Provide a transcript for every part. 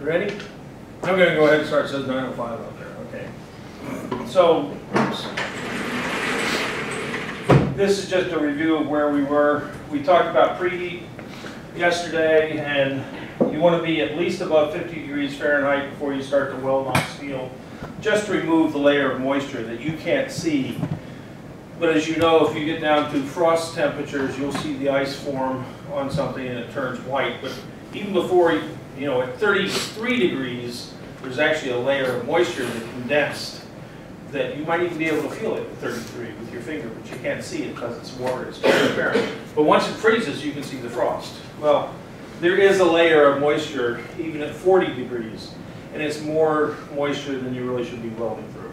You ready? I'm going to go ahead and start. It says 9:05 up there. Okay. So this is just a review of where we were. We talked about preheat yesterday, and you want to be at least above 50 degrees Fahrenheit before you start to weld on steel, just to remove the layer of moisture that you can't see. But as you know, if you get down to frost temperatures, you'll see the ice form on something and it turns white. But even before, you know, at 33 degrees, there's actually a layer of moisture that condensed that you might even be able to feel it at 33 with your finger, but you can't see it because it's water, it's transparent. But once it freezes, you can see the frost. Well, there is a layer of moisture even at 40 degrees, and it's more moisture than you really should be welding through.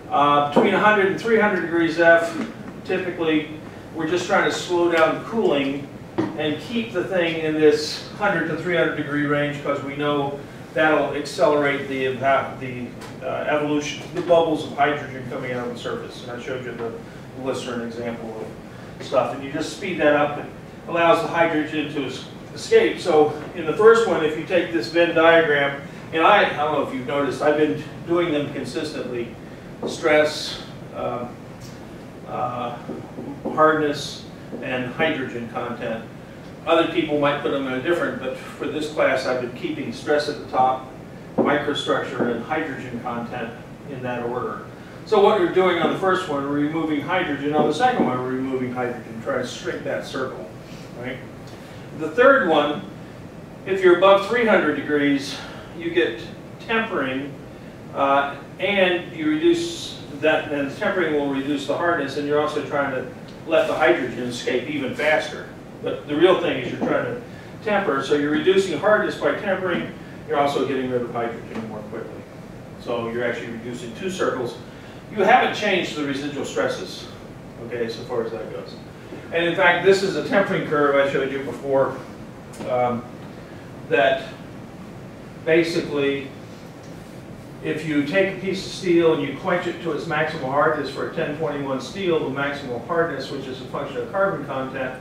Between 100 and 300 degrees F, typically, we're just trying to slow down the cooling and keep the thing in this 100 to 300 degree range, because we know that'll accelerate the evolution, the bubbles of hydrogen coming out of the surface. And I showed you the glycerin example of stuff. And you just speed that up, it allows the hydrogen to escape. So in the first one, if you take this Venn diagram, and I don't know if you've noticed, I've been doing them consistently. Stress, hardness, and hydrogen content. Other people might put them in a different, but for this class I've been keeping stress at the top, microstructure, and hydrogen content in that order. So what we're doing on the first one, we're removing hydrogen. On the second one, we're removing hydrogen, trying to shrink that circle. Right? The third one, if you're above 300 degrees, you get tempering, and you reduce that, and tempering will reduce the hardness, and you're also trying to let the hydrogen escape even faster. But the real thing is you're trying to temper, so you're reducing hardness by tempering, you're also getting rid of hydrogen more quickly. So you're actually reducing two circles. You haven't changed the residual stresses, okay, so far as that goes. And in fact, this is a tempering curve I showed you before, that basically, if you take a piece of steel and you quench it to its maximal hardness for a 1021 steel, the maximal hardness, which is a function of carbon content,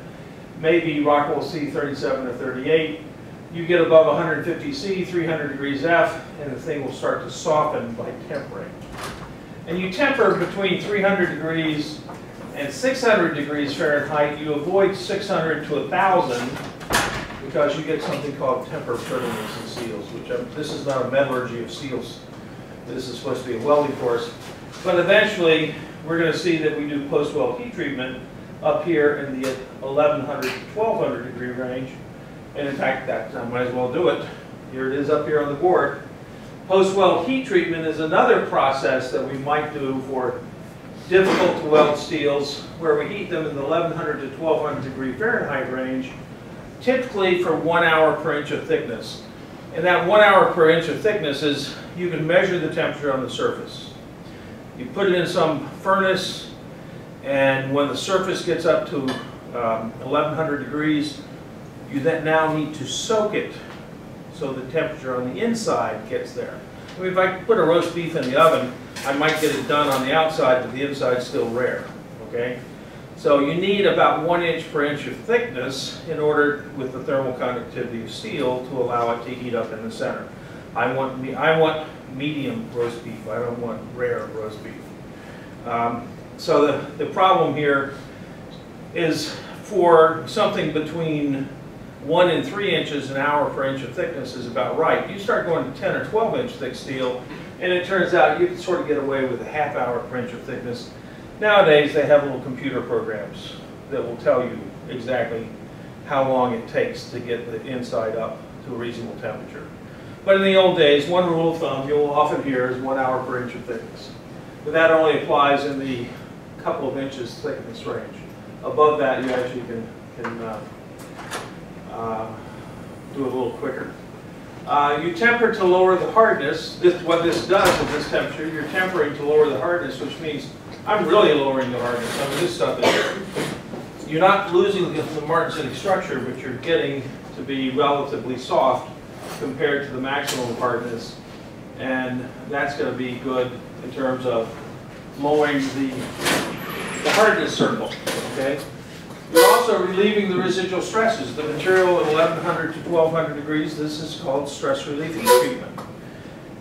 may be Rockwell C 37 or 38. You get above 150 C, 300 degrees F, and the thing will start to soften by tempering. And you temper between 300 degrees and 600 degrees Fahrenheit. You avoid 600 to 1,000 because you get something called temper brittleness in steels, which this is not a metallurgy of steels. This is supposed to be a welding course. But eventually, we're going to see that we do post-weld heat treatment up here in the 1100 to 1200 degree range. And in fact, that I might as well do it. Here it is up here on the board. Post-weld heat treatment is another process that we might do for difficult to weld steels, where we heat them in the 1100 to 1200 degree Fahrenheit range, typically for 1 hour per inch of thickness. And that 1 hour per inch of thickness is, you can measure the temperature on the surface. You put it in some furnace, and when the surface gets up to 1100 degrees, you then now need to soak it so the temperature on the inside gets there. I mean, if I put a roast beef in the oven, I might get it done on the outside, but the inside's still rare. Okay? So you need about 1 inch per inch of thickness in order, with the thermal conductivity of steel, to allow it to heat up in the center. I want medium roast beef. I don't want rare roast beef. So the problem here is, for something between 1 and 3 inches, an hour per inch of thickness is about right. You start going to 10 or 12 inch thick steel, and it turns out you can sort of get away with a half hour per inch of thickness. Nowadays, they have little computer programs that will tell you exactly how long it takes to get the inside up to a reasonable temperature. But in the old days, one rule of thumb you'll often hear is 1 hour per inch of thickness. But that only applies in the couple of inches thickness range. Above that, you actually can do it a little quicker. You temper to lower the hardness. What this does with this temperature, you're tempering to lower the hardness, which means I'm really lowering the hardness. I mean, this stuff is, you're not losing the martensitic structure, but you're getting to be relatively soft compared to the maximum hardness. And that's going to be good in terms of lowering the hardness circle. Okay? You're also relieving the residual stresses. The material at 1100 to 1200 degrees, this is called stress relief heat treatment.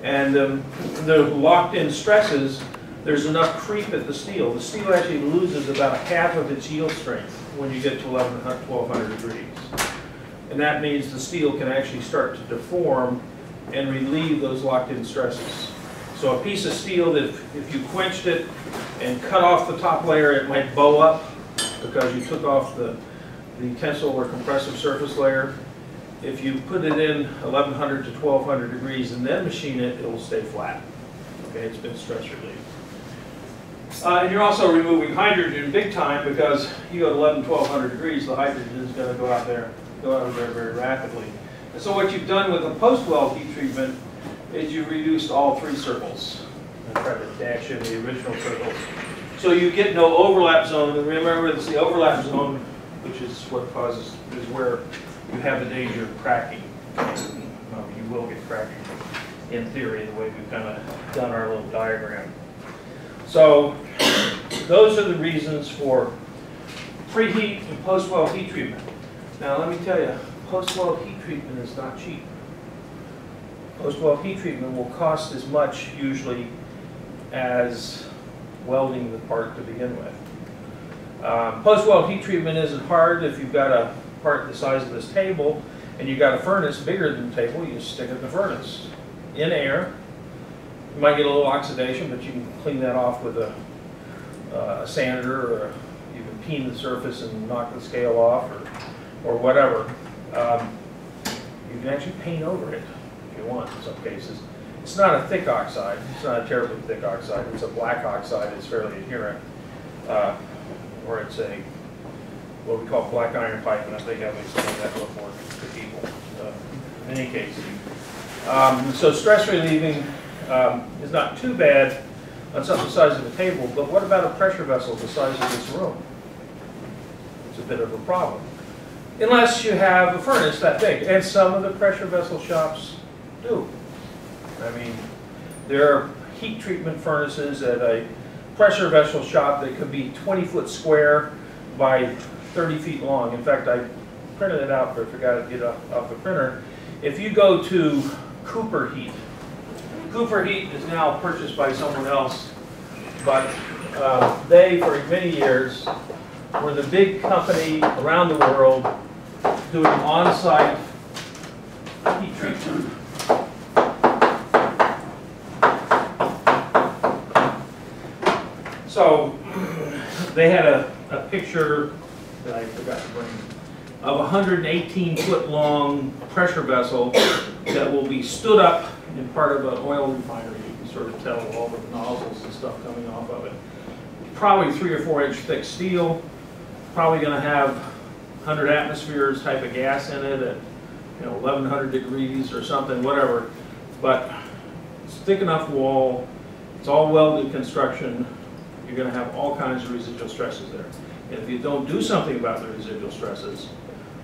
And the locked-in stresses, there's enough creep at the steel. The steel actually loses about half of its yield strength when you get to 1100, 1200 degrees. And that means the steel can actually start to deform and relieve those locked-in stresses. So a piece of steel that if you quenched it and cut off the top layer, it might bow up because you took off the tensile or compressive surface layer. If you put it in 1100 to 1200 degrees and then machine it, it will stay flat. Okay, it's been stress relieved. And you're also removing hydrogen big time because you go to 1200 degrees, the hydrogen is going to go out there very rapidly. And so what you've done with the post-weld heat treatment is you've reduced all three circles. I tried to dash in the original circles. So you get no overlap zone. And remember, it's the overlap zone, which is what causes, is where you have the danger of cracking. You will get cracking in theory, the way we've kind of done our little diagram. So those are the reasons for preheat and post-weld heat treatment. Now let me tell you, post-weld heat treatment is not cheap. Post-weld heat treatment will cost as much usually as welding the part to begin with. Post-weld heat treatment isn't hard. If you've got a part the size of this table and you've got a furnace bigger than the table, you just stick it in the furnace. In air. You might get a little oxidation, but you can clean that off with a sander, or you can peen the surface and knock the scale off, or whatever. You can actually paint over it if you want in some cases. It's not a thick oxide. It's not a terribly thick oxide. It's a black oxide. It's fairly adherent. Or it's a, what we call black iron pipe, and I think I've explained that before to people. In any case. So stress relieving is not too bad on something the size of a table, but what about a pressure vessel the size of this room? It's a bit of a problem. Unless you have a furnace that big, and some of the pressure vessel shops do. I mean, there are heat treatment furnaces at a pressure vessel shop that could be 20 foot square by 30 feet long. In fact, I printed it out, but I forgot to get it off the printer. If you go to Cooper Heat, Cooper Heat is now purchased by someone else, but they, for many years, were the big company around the world doing on-site heat treatment. So they had a picture that I forgot to bring of a 118 foot long pressure vessel that will be stood up in part of an oil refinery. You can sort of tell all the nozzles and stuff coming off of it. Probably 3 or 4 inch thick steel. Probably going to have 100 atmospheres type of gas in it at 1100 degrees or something, whatever. But it's thick enough wall. It's all welded construction. You're going to have all kinds of residual stresses there. And if you don't do something about the residual stresses,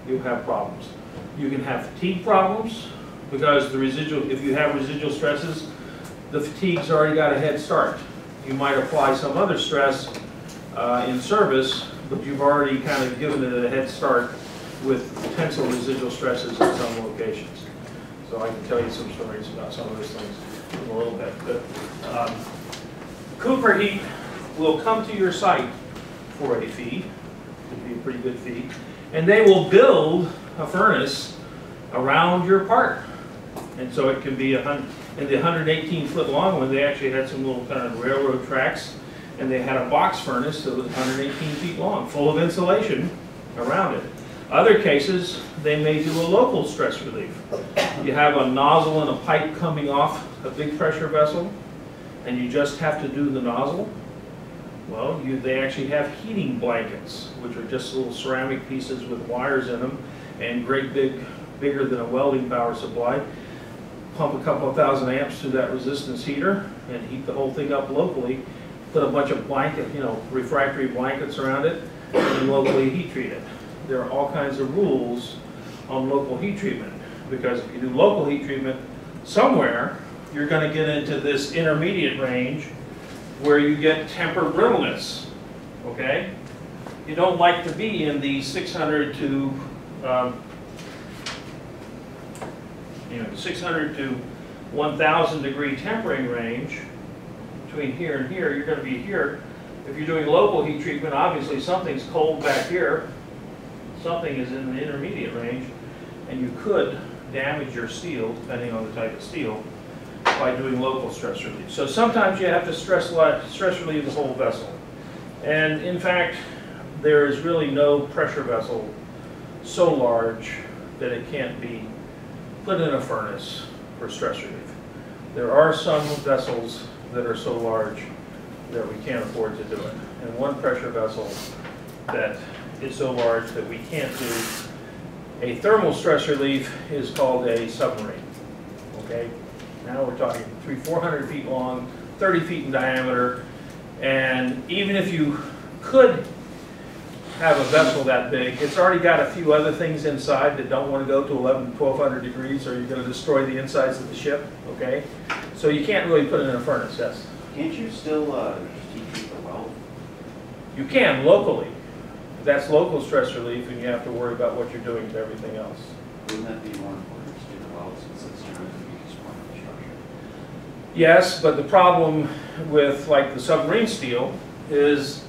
you'll have problems. You can have fatigue problems because if you have residual stresses, the fatigue's already got a head start. You might apply some other stress in service, but you've already kind of given it a head start with potential residual stresses in some locations. So I can tell you some stories about some of those things in a little bit. But Cooper Heat will come to your site for a fee. It'd be a pretty good fee. And they will build a furnace around your part. And so it can be in the 118 foot long one, they actually had some little kind of railroad tracks, and they had a box furnace that was 118 feet long, full of insulation around it. Other cases, they may do a local stress relief. You have a nozzle and a pipe coming off a big pressure vessel, and you just have to do the nozzle. Well, they actually have heating blankets, which are just little ceramic pieces with wires in them, and bigger than a welding power supply. Pump a couple of thousand amps through that resistance heater and heat the whole thing up locally. Put a bunch of refractory blankets around it, and locally heat treat it. There are all kinds of rules on local heat treatment, because if you do local heat treatment somewhere, you're going to get into this intermediate range where you get temper brittleness, okay? you don't like to be in the 600 to 600 to 1,000 degree tempering range. Between here and here, you're going to be here. If you're doing local heat treatment, obviously something's cold back here. Something is in the intermediate range, and you could damage your steel, depending on the type of steel, by doing local stress relief. So sometimes you have to stress relieve the whole vessel. And in fact, there is really no pressure vessel so large that it can't be put in a furnace for stress relief. There are some vessels that are so large that we can't afford to do it. And one pressure vessel that is so large that we can't do a thermal stress relief is called a submarine. Okay? Now we're talking 300-400 feet long, 30 feet in diameter, and even if you could have a vessel that big, it's already got a few other things inside that don't want to go to 1,200 degrees, or you're going to destroy the insides of the ship. Okay? So you can't really put it in a furnace. Yes? Can't you still just heat treat the weld? You can locally. That's local stress relief, and you have to worry about what you're doing to everything else. Wouldn't that be more important to do the weld since it's trying to be smart in the structure? Yes, but the problem with like the submarine steel is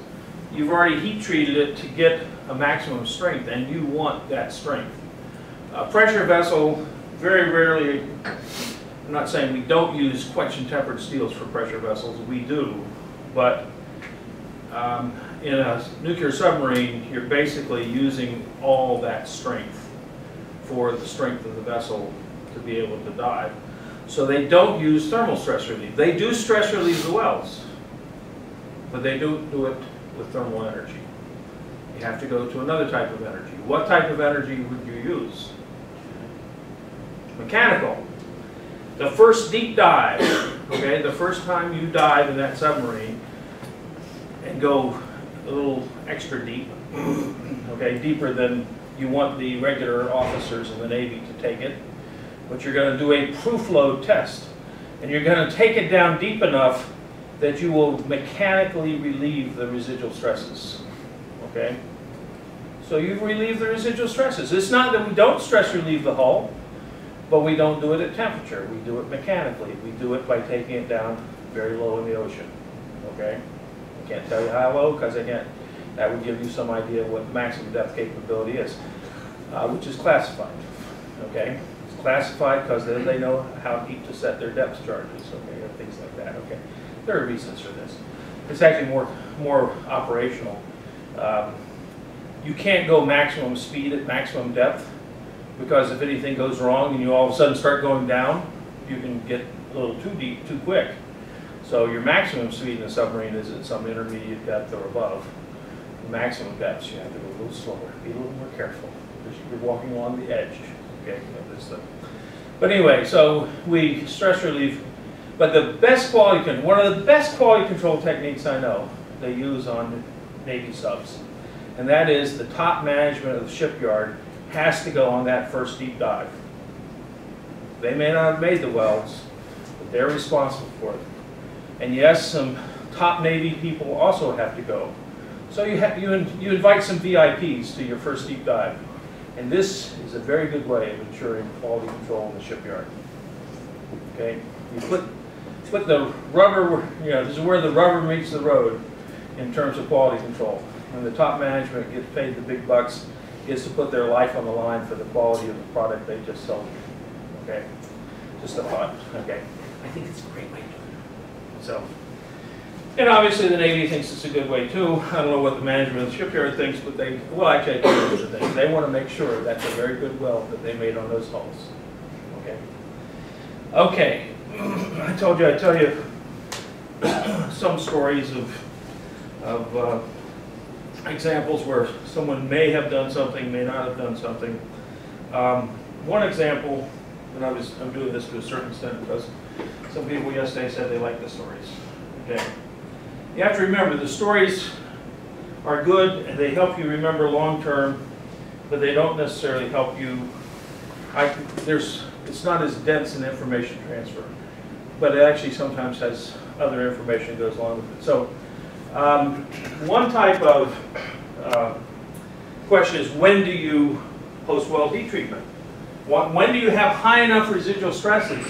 you've already heat treated it to get a maximum strength, and you want that strength. A pressure vessel, very rarely, I'm not saying we don't use quench and tempered steels for pressure vessels, we do, but in a nuclear submarine, you're basically using all that strength for the strength of the vessel to be able to dive. So they don't use thermal stress relief. They do stress relieve the welds, but they don't do it with thermal energy. You have to go to another type of energy. What type of energy would you use? Mechanical. The first deep dive, okay, the first time you dive in that submarine and go a little extra deep, okay, deeper than you want the regular officers in the Navy to take it, but you're going to do a proof load test, and you're going to take it down deep enough that you will mechanically relieve the residual stresses, okay? So you relieve the residual stresses. It's not that we don't stress relieve the hull, but we don't do it at temperature. We do it mechanically. We do it by taking it down very low in the ocean, okay? I can't tell you how low because I can't. That would give you some idea of what maximum depth capability is, which is classified, okay? It's classified because then they know how deep to set their depth charges, okay, and things like that, okay? There are reasons for this. It's actually more operational. You can't go maximum speed at maximum depth because if anything goes wrong and you all of a sudden start going down, you can get a little too deep too quick. So your maximum speed in a submarine is at some intermediate depth or above. The maximum depths, you have to go a little slower, be a little more careful because you're walking along the edge, okay, of this thing. But anyway, so we stress relieve. But the best quality control, one of the best quality control techniques I know they use on Navy subs, and that is the top management of the shipyard has to go on that first deep dive. They may not have made the welds, but they're responsible for it. And yes, some top Navy people also have to go. So you invite some VIPs to your first deep dive. And this is a very good way of ensuring quality control in the shipyard. Okay, you put the rubber, you know, this is where the rubber meets the road in terms of quality control. When the top management gets paid the big bucks, gets to put their life on the line for the quality of the product they just sold you. Okay, just a thought. Okay, I think it's a great way to do it. So, and obviously the Navy thinks it's a good way too. I don't know what the management of the shipyard thinks, but they, well, actually I think those are things. They want to make sure that's a very good weld that they made on those hulls. Okay. Okay. I told you I'd tell you some stories of examples where someone may have done something, may not have done something. One example, and I'm doing this to a certain extent because some people yesterday said they like the stories. Okay. You have to remember the stories are good and they help you remember long term, but they don't necessarily help you. It's not as dense in information transfer, but it actually sometimes has other information that goes along with it. So one type of question is, when do you post-weld heat treatment? When do you have high enough residual stresses,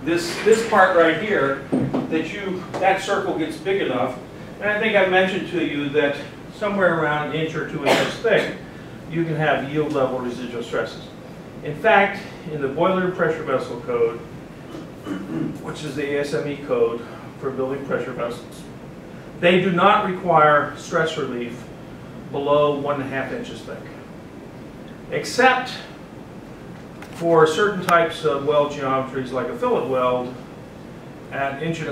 this part right here, that circle gets big enough? And I think I mentioned to you that somewhere around an inch or 2 inches thick, you can have yield level residual stresses. In fact, in the boiler and pressure vessel code, which is the ASME code for building pressure vessels, they do not require stress relief below 1.5 inches thick, except for certain types of weld geometries like a fillet weld at 1.25 inches.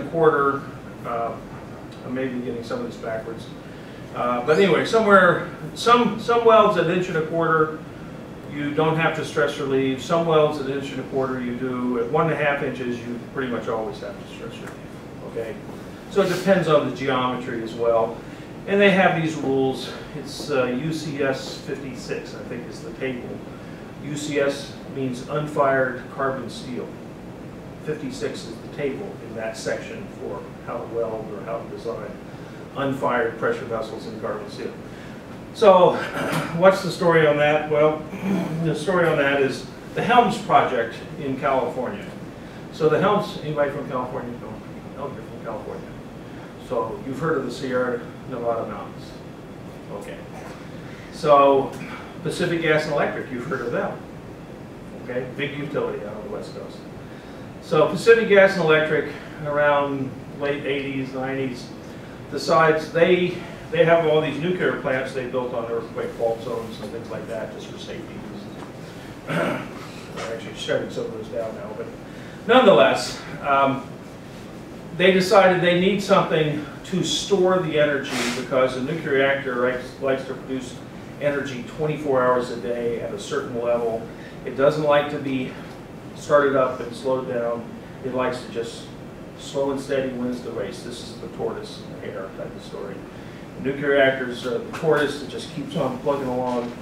I may be getting some of this backwards. But anyway, some welds at 1.25 inches, you don't have to stress relieve. Some welds at 1.25 inches you do. At 1.5 inches, you pretty much always have to stress relieve. Okay, so it depends on the geometry as well. And they have these rules. It's UCS 56, I think is the table. UCS means unfired carbon steel. 56 is the table in that section for how to weld or how to design unfired pressure vessels in carbon steel. So what's the story on that? Well, the story on that is the Helms project in California. So the Helms, anybody from California? No, you're from California. So you've heard of the Sierra Nevada mountains. Okay. So Pacific Gas and Electric, you've heard of them. Okay, big utility out on the West Coast. So Pacific Gas and Electric, around late 80s, 90s, decides they have all these nuclear plants they built on earthquake fault zones and things like that, just for safety reasons. They're actually shutting some of those down now, but nonetheless, they decided they need something to store the energy because a nuclear reactor likes to produce energy 24 hours a day at a certain level. It doesn't like to be started up and slowed down. It likes to just slow and steady wins the race. This is the tortoise and the hare type of story. Nuclear reactors are the tortoise that just keeps on plugging along.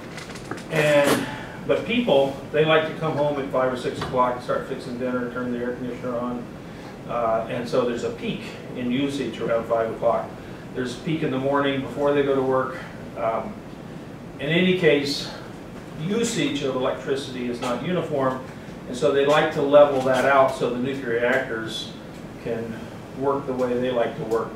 But people, they like to come home at 5 or 6 o'clock, start fixing dinner, turn the air conditioner on. And so there's a peak in usage around 5 o'clock. There's a peak in the morning before they go to work. In any case, usage of electricity is not uniform, and so they like to level that out so the nuclear reactors can work the way they like to work.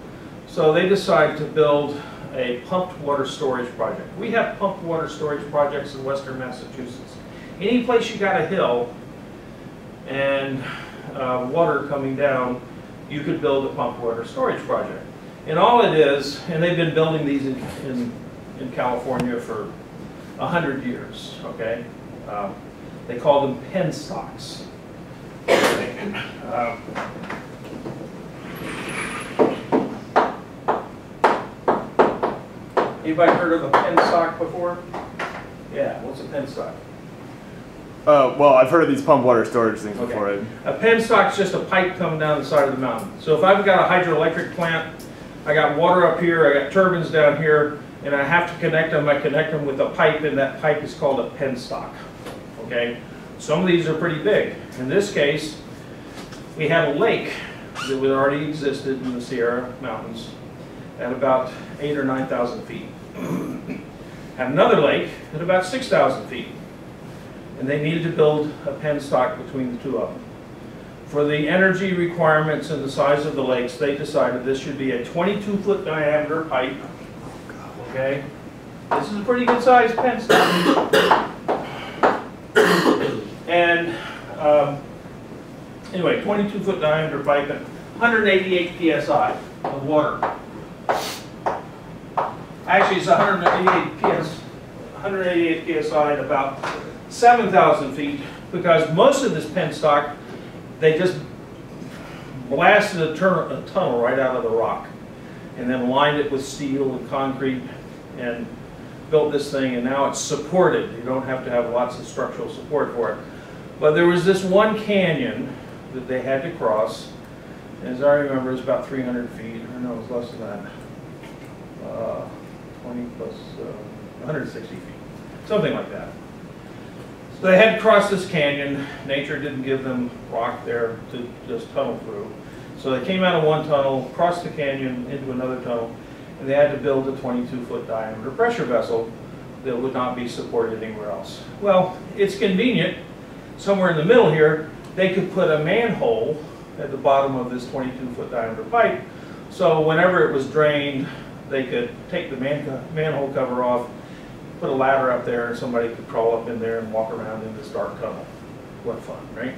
So they decide to build a pumped water storage project. We have pumped water storage projects in western Massachusetts. Any place you got a hill and water coming down, you could build a pumped water storage project. And all it is, and they've been building these in California for 100 years, okay? They call them penstocks. Anybody heard of a penstock before? Yeah, what's a penstock? Well, I've heard of these pump water storage things before. A penstock's just a pipe coming down the side of the mountain. So if I've got a hydroelectric plant, I got water up here, I got turbines down here, and I have to connect them. I connect them with a pipe, and that pipe is called a penstock. Okay? Some of these are pretty big. In this case, we had a lake that had already existed in the Sierra Mountains at about 8,000 or 9,000 feet. Had another lake at about 6,000 feet. And they needed to build a penstock between the two of them. For the energy requirements and the size of the lakes, they decided this should be a 22-foot diameter pipe. Okay? This is a pretty good sized penstock. And anyway, 22-foot diameter pipe and 188 psi of water. Actually, it's 188 psi at about 7,000 feet, because most of this penstock, they just blasted a tunnel right out of the rock and then lined it with steel and concrete and built this thing, and now it's supported. You don't have to have lots of structural support for it. But there was this one canyon that they had to cross, and as I remember, it was about 300 feet, or no, it was less than that. 20 plus 160 feet, something like that. So they had to cross this canyon. Nature didn't give them rock there to just tunnel through. So they came out of one tunnel, crossed the canyon into another tunnel, and they had to build a 22-foot diameter pressure vessel that would not be supported anywhere else. Well, it's convenient. Somewhere in the middle here, they could put a manhole at the bottom of this 22-foot diameter pipe, so whenever it was drained, they could take the manhole cover off, put a ladder up there, and somebody could crawl up in there and walk around in this dark tunnel. What fun, right?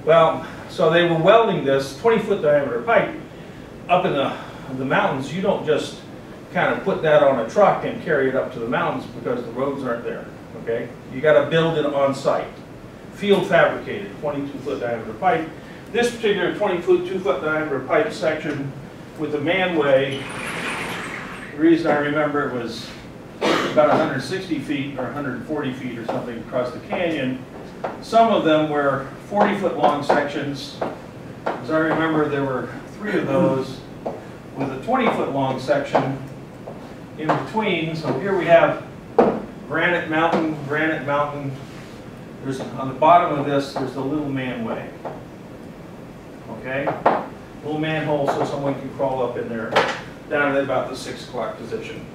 Well, so they were welding this 20-foot diameter pipe up in the mountains. You don't just kind of put that on a truck and carry it up to the mountains because the roads aren't there, okay? You got to build it on site. Field fabricated, 22-foot diameter pipe. This particular 22-foot diameter pipe section with the manway, the reason I remember it was about 160 feet or 140 feet or something across the canyon. Some of them were 40-foot long sections. As I remember, there were 3 of those with a 20-foot long section in between. So here we have Granite Mountain, Granite Mountain. There's, on the bottom of this, there's the little manway. Okay? Little manhole so someone can crawl up in there down at about the 6 o'clock position.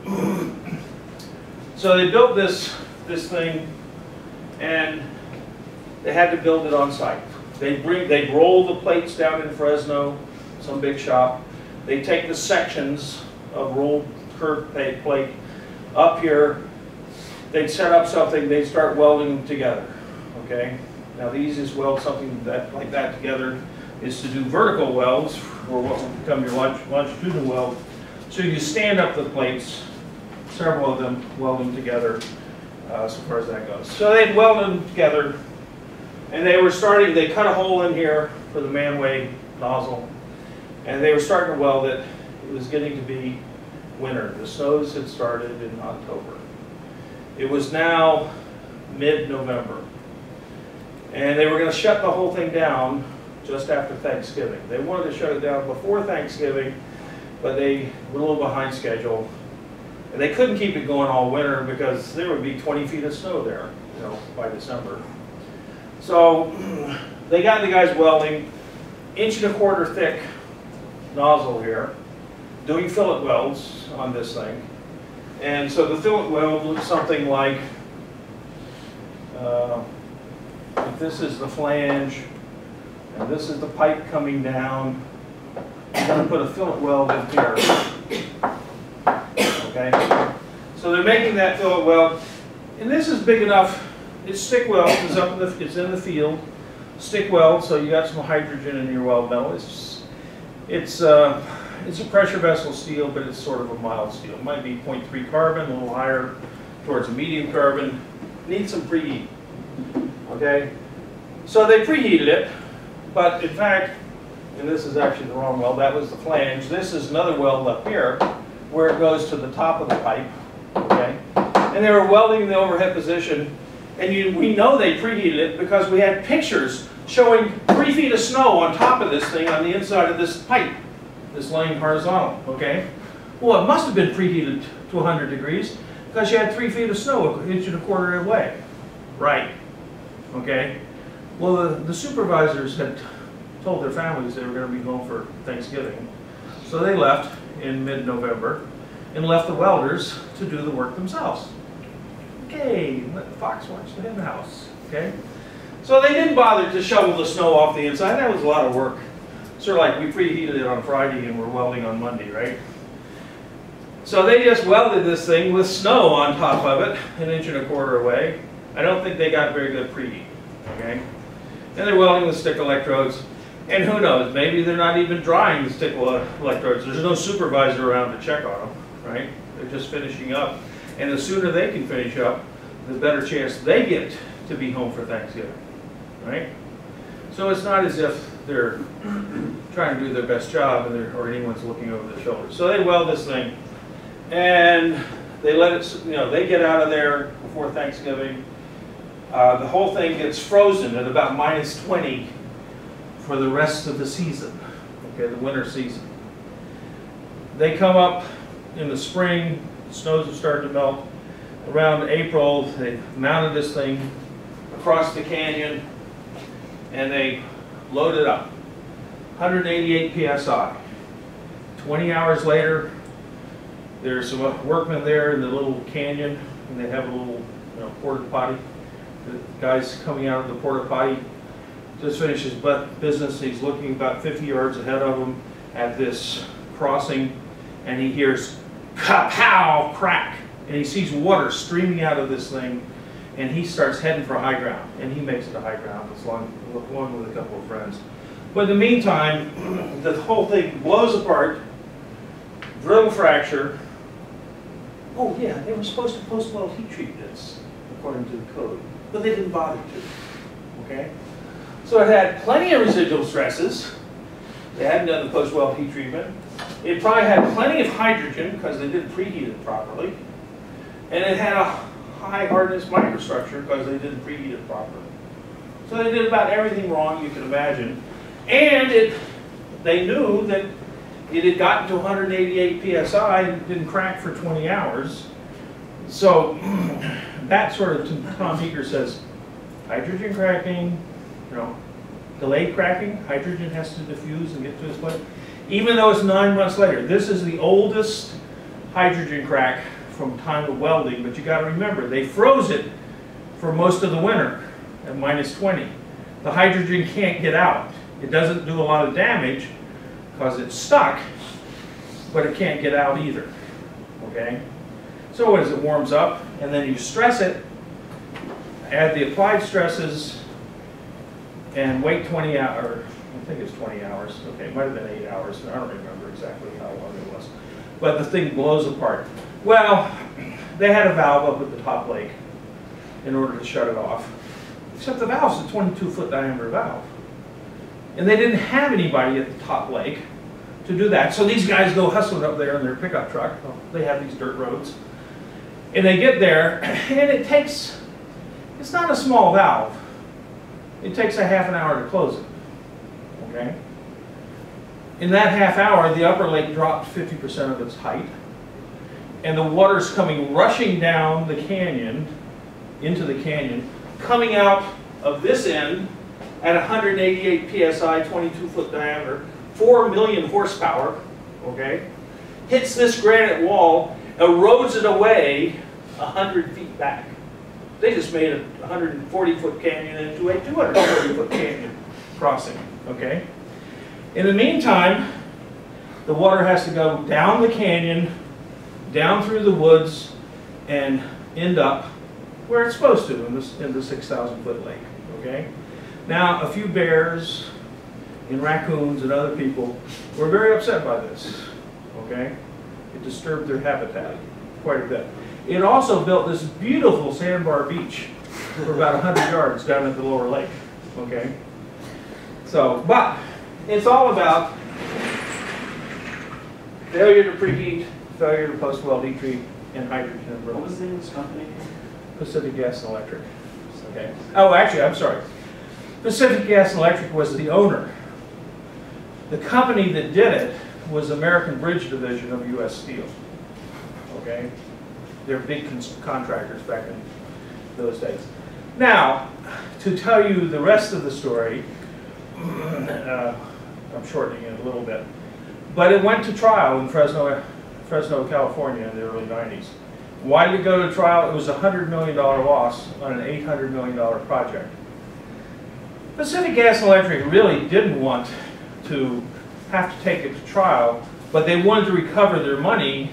So they built this thing, and they had to build it on site. They roll the plates down in Fresno, some big shop. They take the sections of rolled curved plate up here. They'd set up something. They'd start welding them together. Okay. Now the easiest weld something like that together is to do vertical welds, or what will become your longitudinal weld. So you stand up the plates, several of them, weld them together, so far as that goes. So they'd weld them together, and they cut a hole in here for the manway nozzle, and they were starting to weld it. It was getting to be winter. The snows had started in October. It was now mid-November, and they were going to shut the whole thing down just after Thanksgiving. They wanted to shut it down before Thanksgiving, but they were a little behind schedule. And they couldn't keep it going all winter because there would be 20 feet of snow there, you know, by December. So they got the guys welding, 1.25 inch thick nozzle here, doing fillet welds on this thing. And so the fillet weld looks something like, if this is the flange, and this is the pipe coming down, I'm going to put a fillet weld in here. Okay? So they're making that fillet weld, and this is big enough. It's stick weld. It's in the field. Stick weld, so you got some hydrogen in your weld metal. It's a pressure vessel steel, but it's sort of a mild steel. It might be 0.3 carbon, a little higher towards a medium carbon. Needs some preheat. Okay? So they preheated it, but in fact, and this is actually the wrong weld, that was the flange. This is another weld up here where it goes to the top of the pipe. Okay? And they were welding in the overhead position, and we know they preheated it because we had pictures showing 3 feet of snow on top of this thing on the inside of this pipe, this laying horizontal. Okay? Well, it must have been preheated to 100 degrees because you had 3 feet of snow 1.25 inches away. Right. Okay? Well, the supervisors had told their families they were going to be home for Thanksgiving. So they left in mid-November and left the welders to do the work themselves. Okay, let the fox watch the hen house. Okay? So they didn't bother to shovel the snow off the inside. That was a lot of work. Sort of like we preheated it on Friday and we're welding on Monday, right? So they just welded this thing with snow on top of it, 1.25 inches away. I don't think they got very good preheat. Okay? And they're welding with stick electrodes. And who knows, maybe they're not even drying the stick electrodes. There's no supervisor around to check on them, right? They're just finishing up. And the sooner they can finish up, the better chance they get to be home for Thanksgiving, right? So it's not as if they're trying to do their best job or anyone's looking over their shoulders. So they weld this thing, and they let it, they get out of there before Thanksgiving. The whole thing gets frozen at about -20 for the rest of the season, okay, the winter season. They come up in the spring, the snows have started to melt. Around April, they mounted this thing across the canyon and they load it up. 188 psi. 20 hours later, There's some workmen there in the little canyon, and they have a little, porta potty. The guy's coming out of the porta potty, just finished his business. He's looking about 50 yards ahead of him at this crossing, and he hears kapow, crack, and he sees water streaming out of this thing, and he starts heading for high ground, and he makes it to high ground along with a couple of friends. But in the meantime, the whole thing blows apart, brittle fracture. Oh yeah, they were supposed to post-weld heat treat this, according to the code, but they didn't bother to, okay? So it had plenty of residual stresses. They hadn't done the post-weld heat treatment. It probably had plenty of hydrogen because they didn't preheat it properly. And it had a high hardness microstructure because they didn't preheat it properly. So they did about everything wrong you can imagine. And they knew that it had gotten to 188 psi and didn't crack for 20 hours. So that sort of, Tom Eagar says, hydrogen cracking, delayed cracking, hydrogen has to diffuse and get to its point. Even though it's 9 months later, this is the oldest hydrogen crack from time of welding, but you got to remember, they froze it for most of the winter at -20. The hydrogen can't get out. It doesn't do a lot of damage because it's stuck, but it can't get out either, okay? So as it warms up, and then you stress it, add the applied stresses, and wait 20 hours, I think it's 20 hours, okay, it might have been 8 hours, I don't remember exactly how long it was. But the thing blows apart. Well, they had a valve up at the top lake in order to shut it off, except the valve's a 22-foot diameter valve. And they didn't have anybody at the top lake to do that. So these guys go hustling up there in their pickup truck. They have these dirt roads. And they get there, and it's not a small valve. It takes a half an hour to close it, okay? In that half hour, the upper lake dropped 50% of its height, and the water's coming rushing down the canyon, into the canyon, coming out of this end at 188 psi, 22-foot diameter, 4 million horsepower, okay? Hits this granite wall, erodes it away 100 feet back. They just made a 140-foot canyon into a 240-foot canyon crossing, okay? In the meantime, the water has to go down the canyon, down through the woods, and end up where it's supposed to in the 6,000-foot lake, okay? Now, a few bears and raccoons and other people were very upset by this, okay? It disturbed their habitat quite a bit. It also built this beautiful sandbar beach for about 100 yards down at the lower lake, okay? So, but it's all about failure to preheat, failure to post-weld heat treat, and hydrogen and What brittle. was the name of this company? Pacific Gas and Electric. Okay. Oh, actually, I'm sorry. Pacific Gas and Electric was the owner. The company that did it was American Bridge Division of U.S. Steel. Okay. They're big contractors back in those days. Now, to tell you the rest of the story, I'm shortening it a little bit, but it went to trial in Fresno, California in the early 90s. Why did it go to trial? It was a $100 million loss on an $800 million project. Pacific Gas and Electric really didn't want to have to take it to trial, but they wanted to recover their money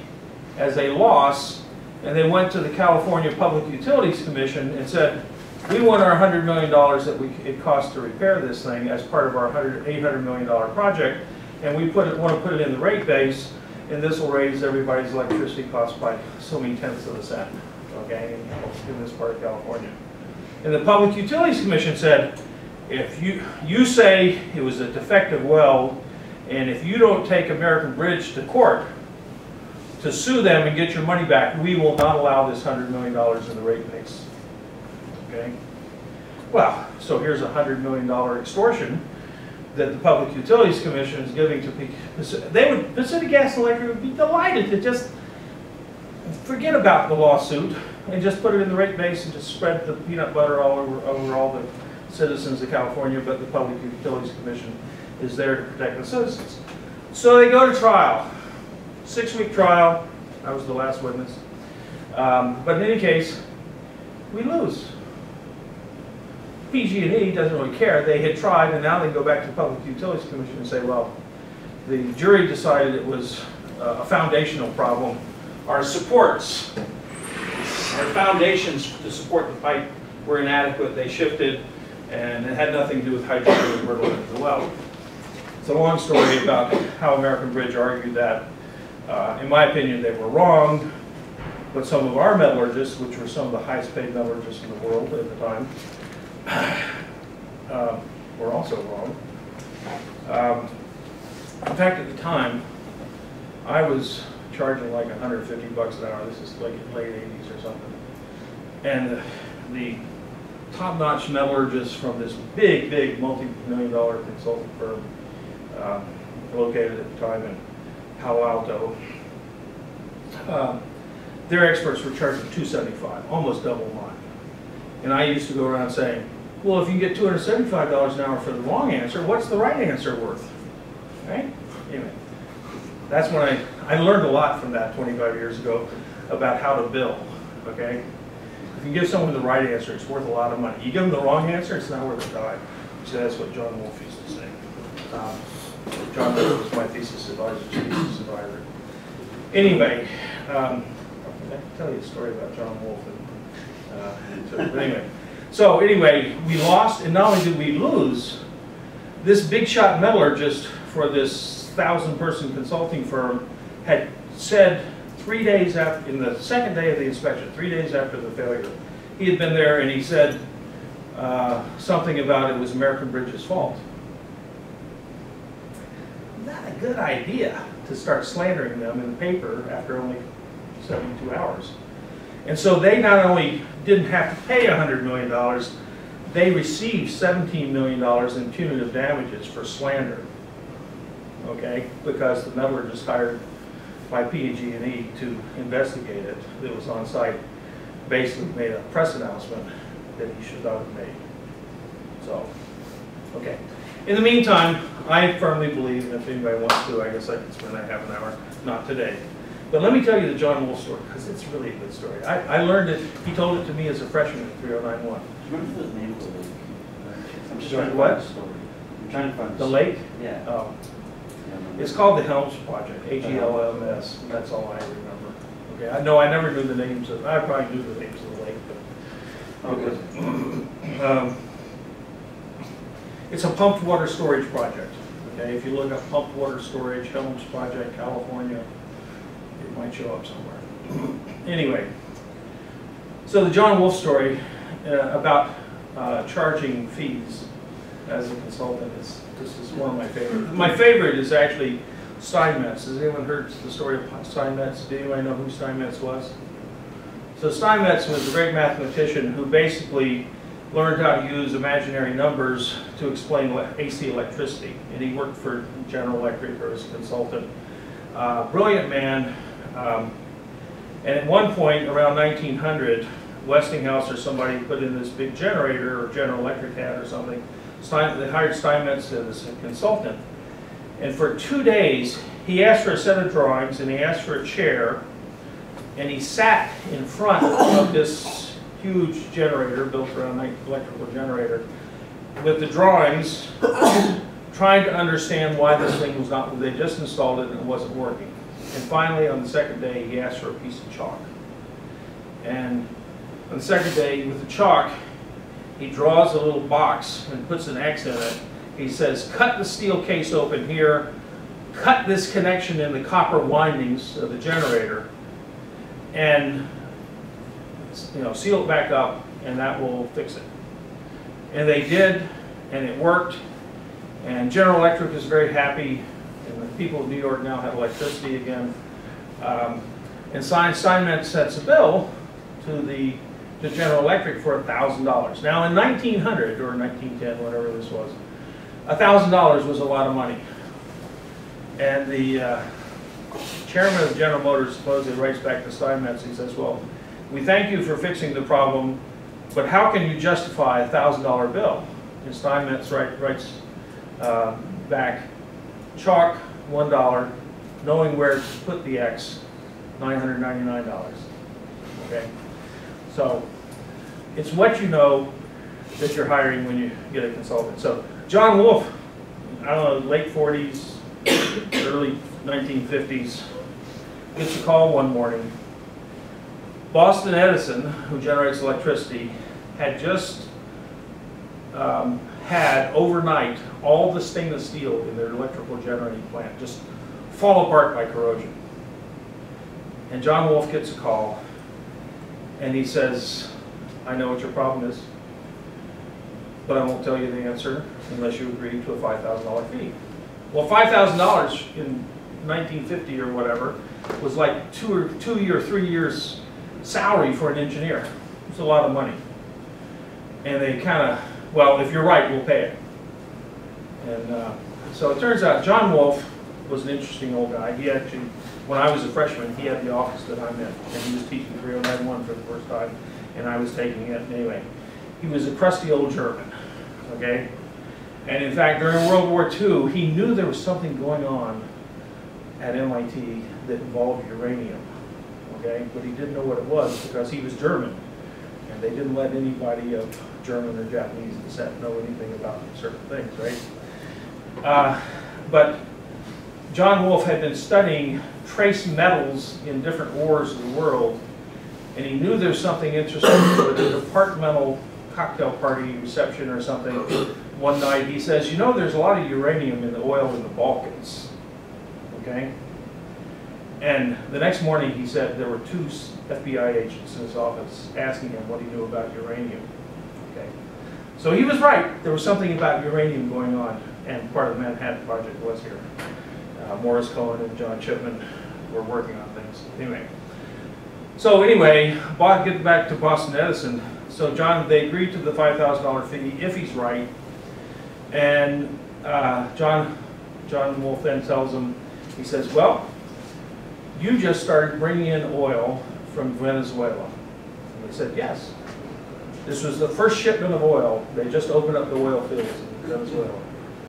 as a loss, and they went to the California Public Utilities Commission and said, we want our $100 million that it costs to repair this thing as part of our $800 million project, and we want to put it in the rate base, and this will raise everybody's electricity costs by so many tenths of a cent, okay, in this part of California. And the Public Utilities Commission said, if you say it was a defective weld, and if you don't take American Bridge to court to sue them and get your money back, we will not allow this $100 million in the rate base. Okay? Well, so here's a $100 million extortion that the Public Utilities Commission is giving to Pacific Gas and Electric would be delighted to just forget about the lawsuit and just put it in the rate base and just spread the peanut butter all over all the citizens of California, but the Public Utilities Commission is there to protect the citizens. So they go to trial, 6-week trial, I was the last witness. But in any case, we lose. PG&E doesn't really care. They had tried, and now they go back to the Public Utilities Commission and say, well, the jury decided it was a foundational problem. Our supports, our foundations to support the pipe were inadequate. They shifted, and it had nothing to do with hydrogen or the well. It's a long story about how American Bridge argued that. In my opinion, they were wrong, but some of our metallurgists, which were some of the highest paid metallurgists in the world at the time, were also wrong. In fact, at the time, I was charging like $150 an hour. This is like late 80s or something. And the top-notch metallurgists from this big multi-million-dollar consulting firm located at the time in Palo Alto, their experts were charging $275, almost double mine. And I used to go around saying, well, if you get $275 an hour for the wrong answer, what's the right answer worth? Right? Anyway, that's when I learned a lot from that 25 years ago about how to bill, okay? If you give someone the right answer, it's worth a lot of money. You give them the wrong answer, it's not worth a dime. So that's what John Wolfe used to say. John Wolfe was my thesis advisor. Anyway, I can tell you a story about John Wolfe. But anyway, we lost, and not only did we lose, this big shot metallurgist for this 1,000-person consulting firm had said 3 days after, in the second day of the inspection, 3 days after the failure, he had been there and he said something about it was American Bridge's fault. Not a good idea to start slandering them in the paper after only 72 hours. And so they not only didn't have to pay $100 million, they received $17 million in punitive damages for slander, okay? Because the metallurgist hired by PG&E to investigate it, that was on site, basically made a press announcement that he should not have made. So, okay. In the meantime, I firmly believe, and if anybody wants to, I guess I can spend that half an hour, not today. But let me tell you the John Wolfe story, because it's really a good story. I learned it, he told it to me as a freshman at 3091. Do you remember the name of the lake? I'm just Sorry, trying to what? find the story. I'm trying to find The lake? Yeah. Oh. Yeah, It's called the Helms Project, H-E-L-M-S, and that's all I remember. Okay, I never knew the names of, I probably knew the names of the lake, but. Okay. It's a pumped water storage project. Okay, if you look up pumped water storage, Helms Project, California, it might show up somewhere. Anyway, so the John Wolfe story about charging fees as a consultant this is one of my favorites. My favorite is actually Steinmetz. Has anyone heard the story of Steinmetz? Do anybody know who Steinmetz was? So Steinmetz was a great mathematician who basically learned how to use imaginary numbers to explain AC electricity. And he worked for General Electric or as a consultant. Brilliant man. And at one point, around 1900, Westinghouse or somebody put in this big generator, or General Electric had or something. They hired Steinmetz as a consultant. And for 2 days, he asked for a set of drawings and he asked for a chair. And he sat in front of this huge generator built around an electrical generator with the drawings, trying to understand why this thing was not, they just installed it and it wasn't working. And finally, on the second day, he asked for a piece of chalk. And on the second day, with the chalk, he draws a little box and puts an X in it. He says, cut the steel case open here, cut this connection in the copper windings of the generator, and seal it back up, and that will fix it. And they did, and it worked. And General Electric is very happy, and the people of New York now have electricity again. And Steinmetz sets a bill to General Electric for $1,000. Now in 1900 or 1910, whatever this was, $1,000 was a lot of money. And the chairman of General Motors supposedly writes back to Steinmetz. He says, "Well, we thank you for fixing the problem, but how can you justify a $1,000 bill?" And Steinmetz writes back, "Chalk, $1, knowing where to put the X, $999. Okay? So it's what you know that you're hiring when you get a consultant. So John Wolfe, I don't know, late 40s, early 1950s, gets a call one morning. Boston Edison, who generates electricity, had just had overnight all the stainless steel in their electrical generating plant just fall apart by corrosion. And John Wolfe gets a call and he says, I know what your problem is, but I won't tell you the answer unless you agree to a $5,000 fee. Well, $5,000 in 1950 or whatever was like 2 or 3 years salary for an engineer. It's a lot of money. And they kind of, well, if you're right, we'll pay it. And so it turns out John Wolfe was an interesting old guy. He actually, when I was a freshman, he had the office that I'm in, and he was teaching 3091 for the first time, and I was taking it anyway. He was a crusty old German, okay? And in fact, during World War II, he knew there was something going on at MIT that involved uranium, okay? But he didn't know what it was because he was German, and they didn't let anybody of German or Japanese descent know anything about certain things, right? But John Wolfe had been studying trace metals in different wars of the world, and he knew there's something interesting with a departmental cocktail party reception or something. One night he says, you know, there's a lot of uranium in the oil in the Balkans, okay? And the next morning he said there were 2 FBI agents in his office asking him what he knew about uranium, okay? So he was right, there was something about uranium going on, and part of the Manhattan Project was here. Morris Cohen and John Chipman were working on things. Anyway, get back to Boston Edison. So they agreed to the $5,000 fee if he's right, and John Wolfe then tells him, he says, well, you just started bringing in oil from Venezuela. And they said, yes. This was the first shipment of oil. They just opened up the oil fields in Venezuela.